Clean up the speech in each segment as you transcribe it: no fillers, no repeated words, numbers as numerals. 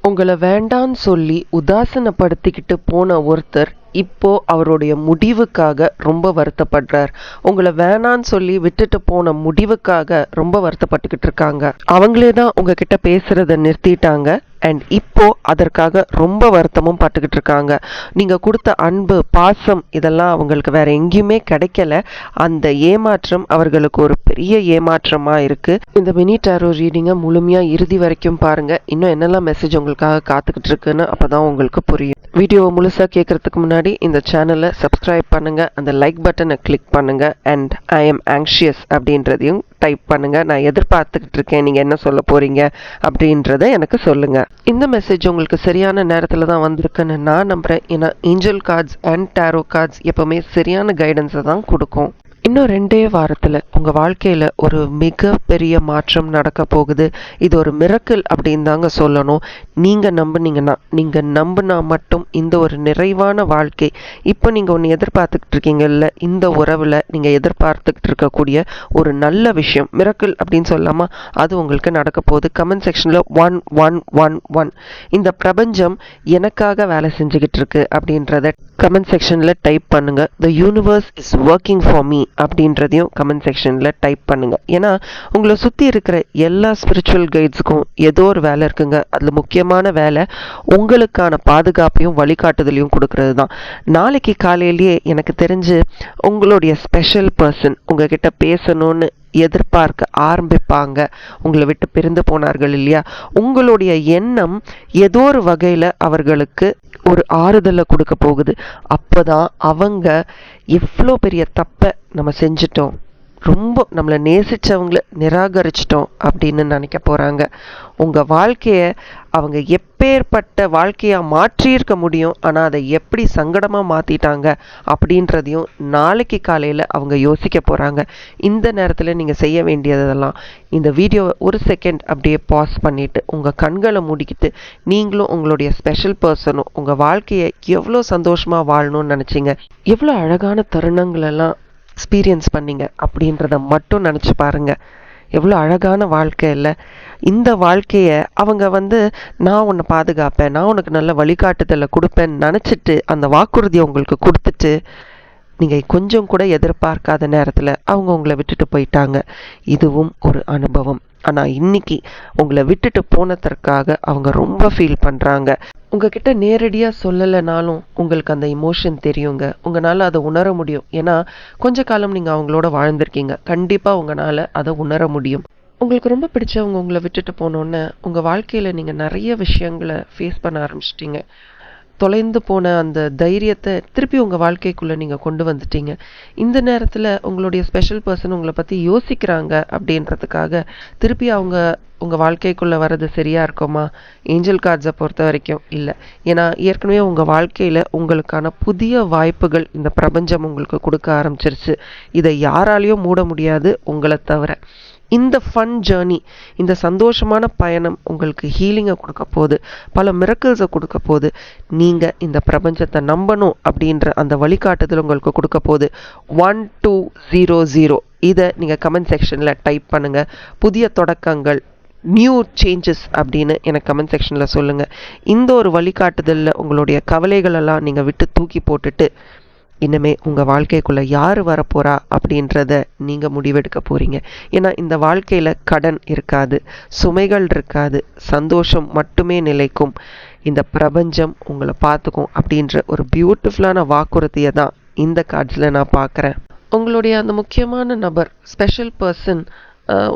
உங்களை வேண்டான்னு சொல்லி உதாசீனப்படுத்திக்கிட்டு போன ஒருத்தர் இப்போ அவருடைய முடிவுக்காக ரொம்ப வருத்தப்படுறார். உங்களை வேணான்னு சொல்லி விட்டுட்டு போன முடிவுக்காக ரொம்ப வருத்தப்பட்டுக்கிட்டு இருக்காங்க. அவங்களே தான் உங்ககிட்ட பேசுறத நிறுத்திட்டாங்க. அண்ட் இப்போ அதற்காக ரொம்ப வருத்தமும் பட்டுக்கிட்டு இருக்காங்க. நீங்க கொடுத்த அன்பு, பாசம் இதெல்லாம் அவங்களுக்கு வேற எங்கேயுமே கிடைக்கல. அந்த ஏமாற்றம் அவர்களுக்கு ஒரு பெரிய ஏமாற்றமா இருக்கு. இந்த மினி டாரோ ரீடிங்கை முழுமையா இறுதி வரைக்கும் பாருங்க. இன்னும் என்னெல்லாம் மெசேஜ் உங்களுக்காக காத்துக்கிட்டு இருக்குன்னு அப்பதான் உங்களுக்கு புரியும். வீடியோவை முழுசா கேட்கறதுக்கு முன்னாடி இந்த சேனலை சப்ஸ்கிரைப் பண்ணுங்க, அந்த லைக் பட்டனை கிளிக் பண்ணுங்க, அண்ட் ஐ எம் ஆங்ஷியஸ் அப்படின்றதையும் டைப் பண்ணுங்க. நான் எதிர்பார்த்துக்கிட்டு இருக்கேன் நீங்க என்ன சொல்ல போறீங்க அப்படின்றத எனக்கு சொல்லுங்க. இந்த மெசேஜ் உங்களுக்கு சரியான நேரத்துல தான் வந்திருக்குன்னு நான் நம்புறேன். ஏன்னா angel cards and tarot cards எப்பவுமே சரியான கைடன்ஸை தான் கொடுக்கும். இன்னும் 2 வாரத்தில் உங்கள் வாழ்க்கையில் ஒரு மிக பெரிய மாற்றம் நடக்க போகுது. இது ஒரு மிரக்கிள் அப்படின்னு தாங்க சொல்லணும். நீங்கள் நம்பினா மட்டும் இந்த ஒரு நிறைவான வாழ்க்கை, இப்போ நீங்கள் ஒன்று எதிர்பார்த்துக்கிட்டு இருக்கீங்கல்ல, இந்த உறவில் நீங்கள் எதிர்பார்த்துக்கிட்டு இருக்கக்கூடிய ஒரு நல்ல விஷயம், மிரக்கிள் அப்படின்னு சொல்லாமா, அது உங்களுக்கு நடக்க போகுது. கமெண்ட் செக்ஷனில் 1111 இந்த பிரபஞ்சம் எனக்காக வேலை செஞ்சுக்கிட்டு இருக்கு அப்படின்றத கமெண்ட் செக்ஷனில் டைப் பண்ணுங்க. The universe is working for me அப்படின்றதையும் கமெண்ட் செக்ஷனில் டைப் பண்ணுங்க. ஏன்னா உங்களை சுற்றி இருக்கிற எல்லா ஸ்பிரிச்சுவல் கைட்ஸுக்கும் ஏதோ ஒரு வேலை இருக்குங்க. அதில் முக்கியமான வேலை உங்களுக்கான பாதுகாப்பையும் வழிகாட்டுதலையும் கொடுக்கறது தான். நாளைக்கு காலையிலேயே எனக்கு தெரிஞ்சு உங்களுடைய ஸ்பெஷல் பர்சன் உங்ககிட்ட பேசணும்னு எதிர்பார்க்க ஆரம்பிப்பாங்க. உங்களை விட்டு பிரிந்து போனார்கள் இல்லையா, உங்களுடைய எண்ணம் ஏதோ ஒரு வகையில் அவர்களுக்கு ஒரு ஆறுதலை கொடுக்க போகுது. அப்போதான் அவங்க எவ்வளோ பெரிய தப்பை நம்ம செஞ்சிட்டோம், ரொம்ப நம்மளை நேசிச்சவங்கள நிராகரிச்சிட்டோம் அப்படின்னு நினைக்க போகிறாங்க. உங்கள் வாழ்க்கையை அவங்க எப்பேற்பட்ட வாழ்க்கையாக மாற்றியிருக்க முடியும், ஆனால் அதை எப்படி சங்கடமாக மாற்றிட்டாங்க அப்படின்றதையும் நாளைக்கு காலையில் அவங்க யோசிக்க போகிறாங்க. இந்த நேரத்தில் நீங்கள் செய்ய வேண்டியதெல்லாம், இந்த வீடியோவை ஒரு செகண்ட் அப்படியே பாஸ் பண்ணிவிட்டு உங்கள் கண்களை மூடிக்கிட்டு நீங்களும் உங்களுடைய ஸ்பெஷல் பர்சனும் உங்கள் வாழ்க்கையை எவ்வளோ சந்தோஷமாக வாழணும்னு நினச்சிங்க, எவ்வளோ அழகான தருணங்களெல்லாம் எக்ஸ்பீரியன்ஸ் பண்ணீங்க அப்படின்றத மட்டும் நினச்சி பாருங்க. எவ்வளோ அழகான வாழ்க்கை இல்லை. இந்த வாழ்க்கையை அவங்க நான் உன்னை பாதுகாப்பேன், நான் உனக்கு நல்ல வழிகாட்டுதலை கொடுப்பேன்னு நினச்சிட்டு அந்த வாக்குறுதியை உங்களுக்கு கொடுத்துட்டு நீங்கள் கொஞ்சம் கூட எதிர்பார்க்காத நேரத்தில் அவங்க உங்களை விட்டுட்டு போயிட்டாங்க. இதுவும் ஒரு அனுபவம். ஆனால் இன்னைக்கு உங்களை விட்டுட்டு போனதற்காக அவங்க ரொம்ப ஃபீல் பண்ணுறாங்க. உங்ககிட்ட நேரடியாக சொல்லலைனாலும் உங்களுக்கு அந்த இமோஷன் தெரியுங்க. உங்களால் அதை உணர முடியும். ஏன்னா கொஞ்ச காலம் நீங்கள் அவங்களோட வாழ்ந்திருக்கீங்க. கண்டிப்பாக உங்களால் அதை உணர முடியும். உங்களுக்கு ரொம்ப பிடிச்சவங்க உங்களை விட்டுட்டு போனோன்னே உங்கள் வாழ்க்கையில் நீங்கள் நிறைய விஷயங்களை ஃபேஸ் பண்ண ஆரம்பிச்சிட்டிங்க. தொலைந்து போன அந்த தைரியத்தை திருப்பி உங்கள் வாழ்க்கைக்குள்ளே நீங்கள் கொண்டு வந்துட்டீங்க. இந்த நேரத்தில் உங்களுடைய ஸ்பெஷல் பர்சன் உங்களை பற்றி யோசிக்கிறாங்க அப்படின்றதுக்காக திருப்பி அவங்க உங்கள் வாழ்க்கைக்குள்ளே வர்றது சரியாக இருக்குமா? ஏஞ்சல் கார்ட்ஸை பொறுத்த வரைக்கும் இல்லை. ஏன்னா ஏற்கனவே உங்கள் வாழ்க்கையில் உங்களுக்கான புதிய வாய்ப்புகள் இந்த பிரபஞ்சம் உங்களுக்கு கொடுக்க ஆரம்பிச்சிருச்சு. இதை யாராலையும் மூட முடியாது உங்களை தவிர. இந்த ஃபன் ஜேர்னி, இந்த சந்தோஷமான பயணம் உங்களுக்கு ஹீலிங்கை கொடுக்க போகுது, பல மிரக்கிள்ஸை கொடுக்க போகுது. நீங்கள் இந்த பிரபஞ்சத்தை நம்பணும் அப்படின்ற அந்த வழிகாட்டுதல் உங்களுக்கு கொடுக்க போகுது. 1200 இதை நீங்கள் கமெண்ட் செக்ஷனில் டைப் பண்ணுங்கள். புதிய தொடக்கங்கள், நியூ சேஞ்சஸ் அப்படின்னு எனக்கு கமெண்ட் செக்ஷனில் சொல்லுங்கள். இந்த ஒரு வழிகாட்டுதலில் உங்களுடைய கவலைகளெல்லாம் நீங்கள் விட்டு தூக்கி போட்டுட்டு இனிமே உங்கள் வாழ்க்கைக்குள்ளே யார் வரப்போகிறா அப்படின்றத நீங்கள் முடிவெடுக்க போகிறீங்க. ஏன்னா இந்த வாழ்க்கையில் கடன் இருக்காது, சுமைகள் இருக்காது, சந்தோஷம் மட்டுமே நிலைக்கும். இந்த பிரபஞ்சம் உங்களை பார்த்துக்கும் அப்படின்ற ஒரு பியூட்டிஃபுல்லான வாக்குறுதியை தான் இந்த கார்ட்ஸில் நான் பார்க்குறேன். உங்களுடைய அந்த முக்கியமான நபர், ஸ்பெஷல் பர்சன்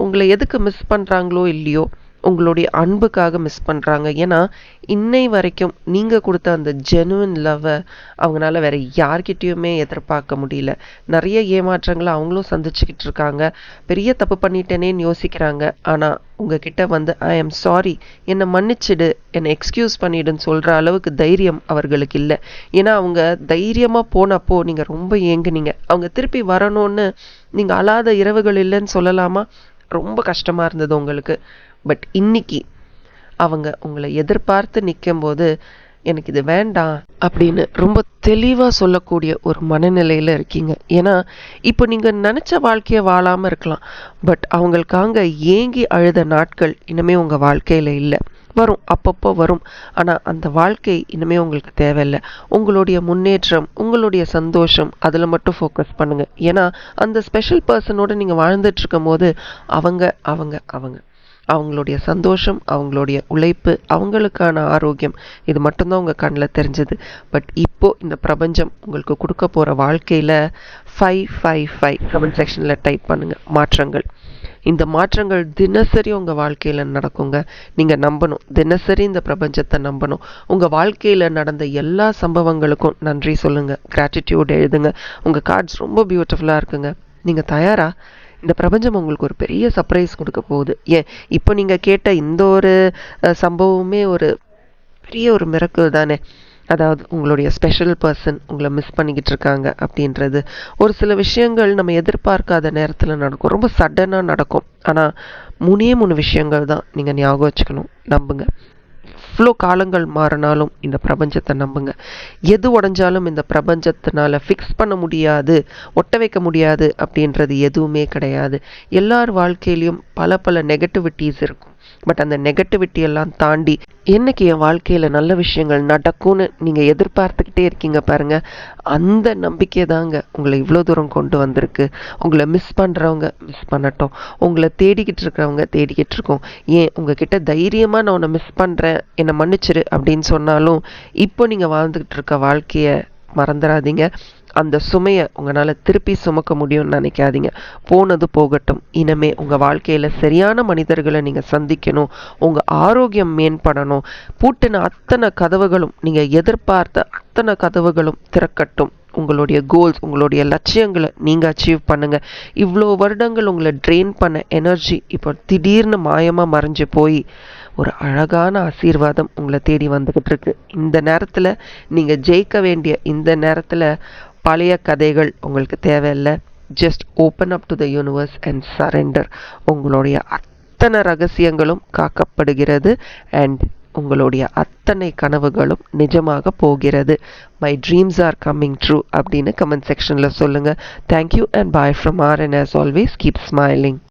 உங்களை எதுக்கு மிஸ் பண்ணுறாங்களோ இல்லையோ, உங்களுடைய அன்புக்காக மிஸ் பண்ணுறாங்க. ஏன்னா இன்னை வரைக்கும் நீங்கள் கொடுத்த அந்த ஜெனுவின் லவ்வை அவங்களால வேற யார்கிட்டையுமே எதிர்பார்க்க முடியல. நிறைய ஏமாற்றங்களை அவங்களும் சந்திச்சுக்கிட்டு இருக்காங்க. பெரிய தப்பு பண்ணிட்டேனேன்னு யோசிக்கிறாங்க. ஆனால் உங்ககிட்ட ஐ எம் சாரி, என்னை மன்னிச்சிடு, என்னை எக்ஸ்கியூஸ் பண்ணிடுன்னு சொல்கிற அளவுக்கு தைரியம் அவர்களுக்கு இல்லை. ஏன்னா அவங்க தைரியமாக போனப்போ நீங்கள் ரொம்ப ஏங்குனீங்க. அவங்க திருப்பி வரணும்னு நீங்கள் அழாத இரவுகள் இல்லைன்னு சொல்லலாமா? ரொம்ப கஷ்டமாக இருந்தது உங்களுக்கு. பட் இன்னைக்கு அவங்க உங்களை எதிர்பார்த்து நிற்கும்போது எனக்கு இது வேண்டாம் அப்படின்னு ரொம்ப தெளிவாக சொல்லக்கூடிய ஒரு மனநிலையில் இருக்கீங்க. ஏன்னா இப்போ நீங்கள் நினச்ச வாழ்க்கையை வாழாமல் இருக்கலாம், பட் அவங்களுக்காக ஏங்கி அழுத நாட்கள் இனிமே உங்கள் வாழ்க்கையில் இல்லை. வரும், அப்பப்போ வரும். ஆனால் அந்த வாழ்க்கை இனிமேல் உங்களுக்கு தேவையில்லை. உங்களுடைய முன்னேற்றம், உங்களுடைய சந்தோஷம் அதில் மட்டும் ஃபோக்கஸ் பண்ணுங்கள். ஏன்னா அந்த ஸ்பெஷல் பர்சனோடு நீங்கள் வாழ்ந்துட்டு இருக்கும் போது அவங்க அவங்க அவங்க அவங்களுடைய சந்தோஷம், அவங்களுடைய உழைப்பு, அவங்களுக்கான ஆரோக்கியம் இது மட்டும்தான் உங்கள் கண்ணில் தெரிஞ்சது. பட் இப்போது இந்த பிரபஞ்சம் உங்களுக்கு கொடுக்க போகிற வாழ்க்கையில் 555 கமெண்ட் செக்ஷனில் டைப் பண்ணுங்கள் மாற்றங்கள். இந்த மாற்றங்கள் தினசரி உங்கள் வாழ்க்கையில் நடக்குங்க. நீங்கள் நம்பணும், தினசரி இந்த பிரபஞ்சத்தை நம்பணும். உங்கள் வாழ்க்கையில் நடந்த எல்லா சம்பவங்களுக்கும் நன்றி சொல்லுங்கள், கிராட்டிடியூட் எழுதுங்க. உங்கள் கார்ட்ஸ் ரொம்ப பியூட்டிஃபுல்லாக இருக்குங்க. நீங்கள் தயாரா? இந்த பிரபஞ்சம் உங்களுக்கு ஒரு பெரிய சர்ப்ரைஸ் கொடுக்க போகுது. ஏன் இப்போ நீங்கள் கேட்ட இந்த ஒரு சம்பவமே ஒரு பெரிய ஒரு மிரக்கல் தானே. அதாவது உங்களுடைய ஸ்பெஷல் பர்சன் உங்களை மிஸ் பண்ணிக்கிட்டு இருக்காங்க அப்படின்றது. ஒரு சில விஷயங்கள் நம்ம எதிர்பார்க்காத நேரத்தில் நடக்கும், ரொம்ப சடனாக நடக்கும். ஆனால் 3 விஷயங்கள் தான் நீங்கள் ஞாபகம் வச்சுக்கணும், நம்புங்க. எவ்வளோ காலங்கள் மாறினாலும் இந்த பிரபஞ்சத்தை நம்புங்க. எது உடஞ்சாலும் இந்த பிரபஞ்சத்தினால ஃபிக்ஸ் பண்ண முடியாது, ஒட்ட வைக்க முடியாது அப்படின்றது எதுவுமே கிடையாது. எல்லார் வாழ்க்கையிலையும் பல பல நெகட்டிவிட்டிஸ் இருக்கும். பட் அந்த நெகட்டிவிட்டி எல்லாம் தாண்டி என்னைக்கு என் வாழ்க்கையில் நல்ல விஷயங்கள் நடக்கும்னு நீங்கள் எதிர்பார்த்துக்கிட்டே இருக்கீங்க பாருங்க, அந்த நம்பிக்கை தாங்க உங்களை இவ்வளோ தூரம் கொண்டு வந்திருக்கு. உங்களை மிஸ் பண்ணுறவங்க மிஸ் பண்ணட்டும், உங்களை தேடிக்கிட்டு இருக்கிறவங்க தேடிக்கிட்டு இருக்கோம். ஏன் உங்ககிட்ட தைரியமாக நான் உன்னை மிஸ் பண்ணுறேன், என்னை மன்னிச்சிரு அப்படின்னு சொன்னாலும் இப்போ நீங்கள் வாழ்ந்துக்கிட்டு இருக்க வாழ்க்கையை மறந்துடாதீங்க. அந்த சுமையை உங்களால் திருப்பி சுமக்க முடியும்னு நினைக்காதீங்க. போனது போகட்டும். இனிமே உங்கள் வாழ்க்கையில் சரியான மனிதர்களை நீங்கள் சந்திக்கணும், உங்கள் ஆரோக்கியம் மேம்படணும். பூட்டின அத்தனை கதவுகளும், நீங்கள் எதிர்பார்த்த அத்தனை கதவுகளும் திறக்கட்டும். உங்களுடைய கோல்ஸ், உங்களுடைய லட்சியங்களை நீங்கள் அச்சீவ் பண்ணுங்கள். இவ்வளோ வருடங்கள் உங்களை ட்ரெயின் பண்ண எனர்ஜி இப்போ திடீர்னு மாயமாக மறைஞ்சு போய் ஒரு அழகான ஆசீர்வாதம் உங்களை தேடி வந்துக்கிட்டு இருக்கு. இந்த நேரத்தில் நீங்கள் ஜெயிக்க வேண்டிய இந்த நேரத்தில் பழைய கதைகள் உங்களுக்கு தேவையில்லை. Just open up to the universe and surrender. உங்களுடைய அத்தனை ரகசியங்களும் காக்கப்படுகிறது அண்ட் உங்களுடைய அத்தனை கனவுகளும் நிஜமாக போகிறது. My dreams are coming true அப்படின்னு கமெண்ட் செக்ஷனில் சொல்லுங்கள். Thank you and bye from R and as always keep smiling.